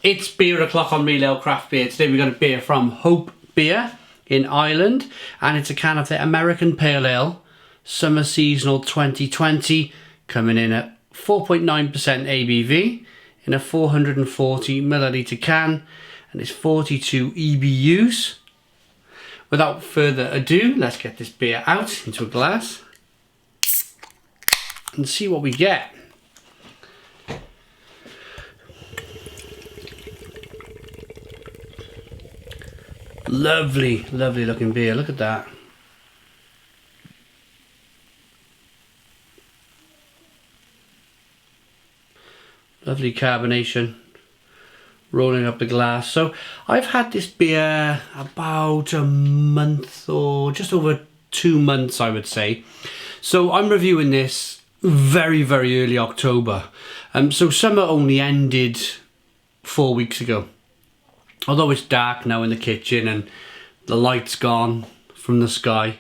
It's beer o'clock on Real Ale Craft Beer. Today we've got a beer from Hope Beer in Ireland, and it's a can of the American Pale Ale Summer Seasonal 2020, coming in at 4.9% ABV in a 440 milliliter can, and it's 42 EBUs. Without further ado, let's get this beer out into a glass and see what we get. Lovely, lovely looking beer. Look at that. Lovely carbonation rolling up the glass. So I've had this beer about a month or just over 2 months, I would say. So I'm reviewing this very, very early October. So summer only ended 4 weeks ago. Although it's dark now in the kitchen and the light's gone from the sky.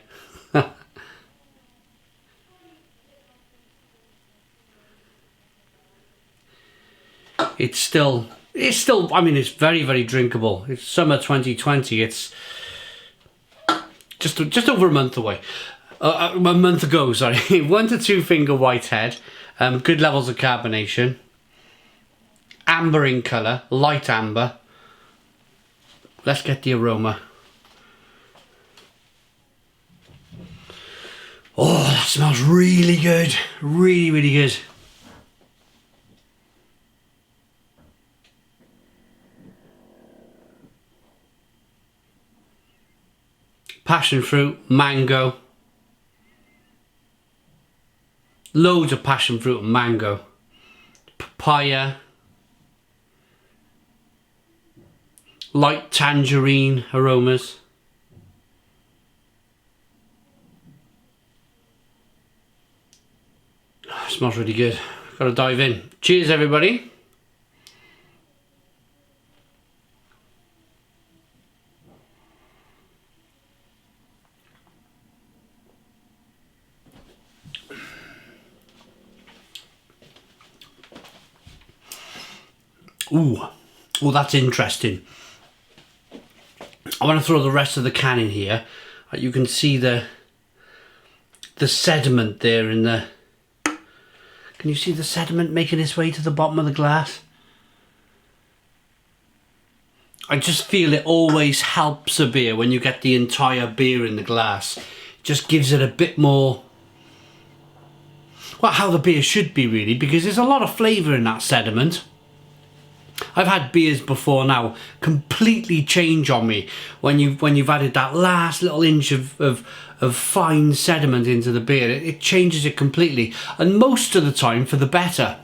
It's still, I mean, it's very, very drinkable. It's summer 2020. It's just over a month away. A month ago, sorry. 1 to 2 finger whitehead. Good levels of carbonation. Amber in colour, light amber. Let's get the aroma. Oh, that smells really good. Really, really good. Passion fruit, mango. Loads of passion fruit and mango. Papaya. Light tangerine aromas. Oh, smells really good. Gotta dive in. Cheers, everybody. Ooh, well, that's interesting. I want to throw the rest of the can in here. You can see the sediment there in the... Can you see the sediment making its way to the bottom of the glass? I just feel it always helps a beer when you get the entire beer in the glass. It just gives it a bit more... Well, how the beer should be, really, because there's a lot of flavour in that sediment. I've had beers before now completely change on me when you've added that last little inch of fine sediment into the beer. It changes it completely, and most of the time for the better.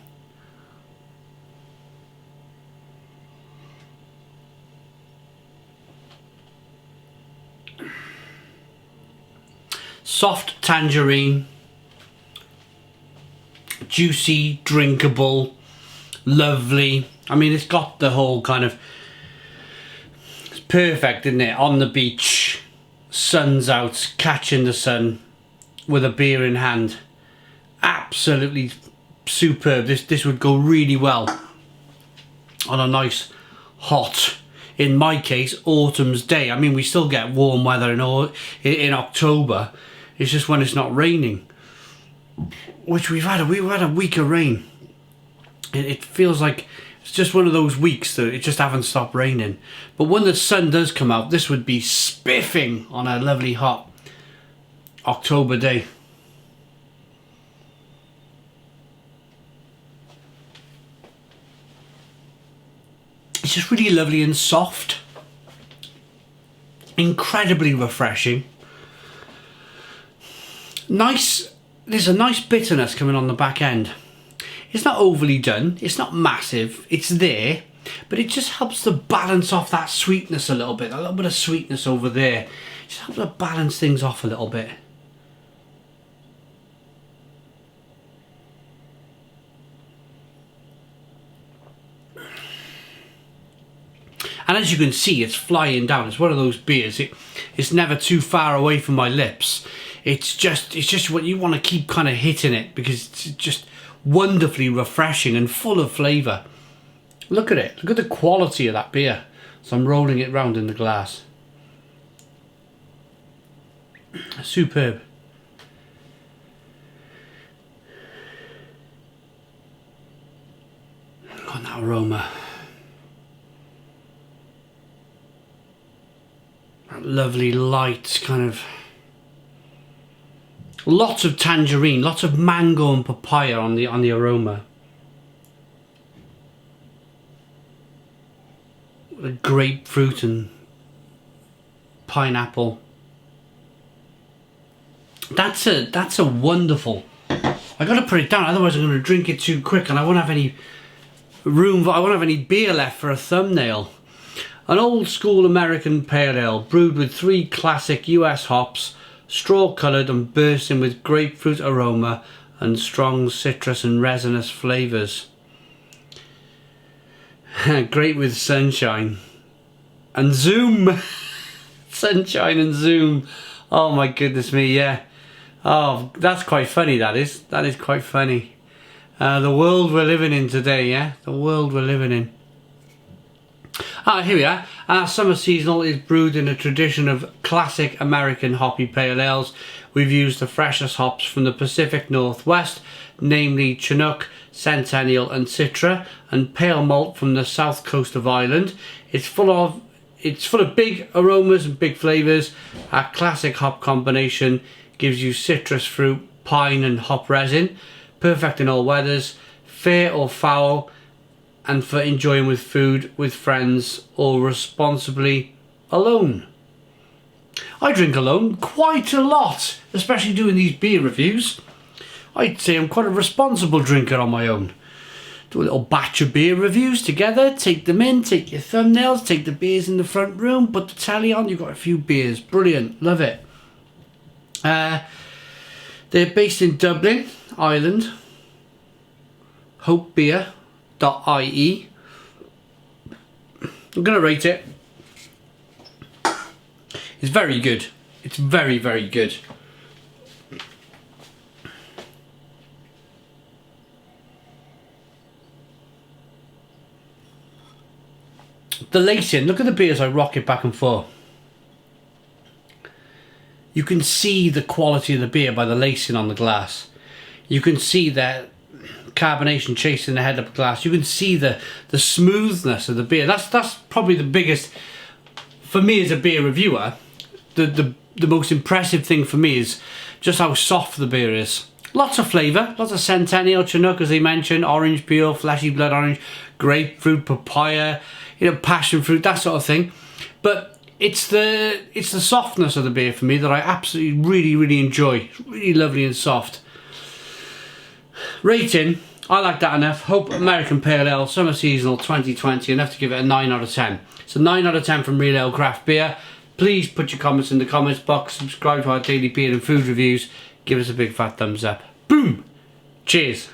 Soft tangerine, juicy, drinkable, lovely. I mean, it's got the whole kind of... It's perfect, isn't it? On the beach, sun's out, catching the sun with a beer in hand. Absolutely superb. This would go really well on a nice, hot, in my case, autumn's day. I mean, we still get warm weather in October. It's just when it's not raining, which we've had a week of rain. It feels like it's just one of those weeks that it just haven't stopped raining. But when the sun does come out, this would be spiffing on a lovely hot October day. It's just really lovely and soft. Incredibly refreshing. Nice. There's a nice bitterness coming on the back end. It's not overly done, it's not massive, it's there, but it just helps to balance off that sweetness a little bit of sweetness over there. It just helps to balance things off a little bit. And as you can see, it's flying down. It's one of those beers. It's never too far away from my lips. It's just what you want to keep kind of hitting it, because it's just wonderfully refreshing and full of flavour. Look at it. Look at the quality of that beer. So I'm rolling it round in the glass. Superb. Got that aroma. That lovely light kind of... Lots of tangerine, lots of mango and papaya on the aroma. The grapefruit and pineapple. That's a wonderful. I got to put it down, otherwise I'm going to drink it too quick, and I won't have any room. I won't have any beer left for a thumbnail. An old school American pale ale brewed with 3 classic US hops, straw coloured and bursting with grapefruit aroma and strong citrus and resinous flavours. Great with sunshine and zoom. Sunshine and zoom. Oh my goodness me, yeah. Oh, that's quite funny, that is. That is quite funny. The world we're living in today, yeah? The world we're living in. Ah, here we are. Our summer seasonal is brewed in a tradition of classic American hoppy pale ales. We've used the freshest hops from the Pacific Northwest, namely Chinook, Centennial and Citra, and pale malt from the south coast of Ireland. It's full of big aromas and big flavours. Our classic hop combination gives you citrus fruit, pine and hop resin, perfect in all weathers, fair or foul, and for enjoying with food, with friends, or responsibly alone. I drink alone quite a lot, especially doing these beer reviews. I'd say I'm quite a responsible drinker on my own. Do a little batch of beer reviews together, take them in, take your thumbnails, take the beers in the front room, put the telly on, you've got a few beers. Brilliant, love it. They're based in Dublin, Ireland. hopebeer.ie. I'm going to rate it. It's very good. It's very, very good. The lacing, look at the beers I rock it back and forth. You can see the quality of the beer by the lacing on the glass. You can see that carbonation chasing the head up the glass. You can see the smoothness of the beer. That's probably the biggest, for me as a beer reviewer, the most impressive thing for me is just how soft the beer is. Lots of flavour, lots of Centennial, Chinook as they mentioned, orange peel, fleshy blood orange, grapefruit, papaya, passion fruit, that sort of thing. But it's the softness of the beer for me that I absolutely really enjoy. It's really lovely and soft. Rating, I like that enough. Hope American Pale Ale Summer Seasonal 2020, enough to give it a 9 out of 10. It's a 9 out of 10 from Real Ale Craft Beer. Please put your comments in the comments box, subscribe to our daily beer and food reviews, give us a big fat thumbs up. Boom! Cheers!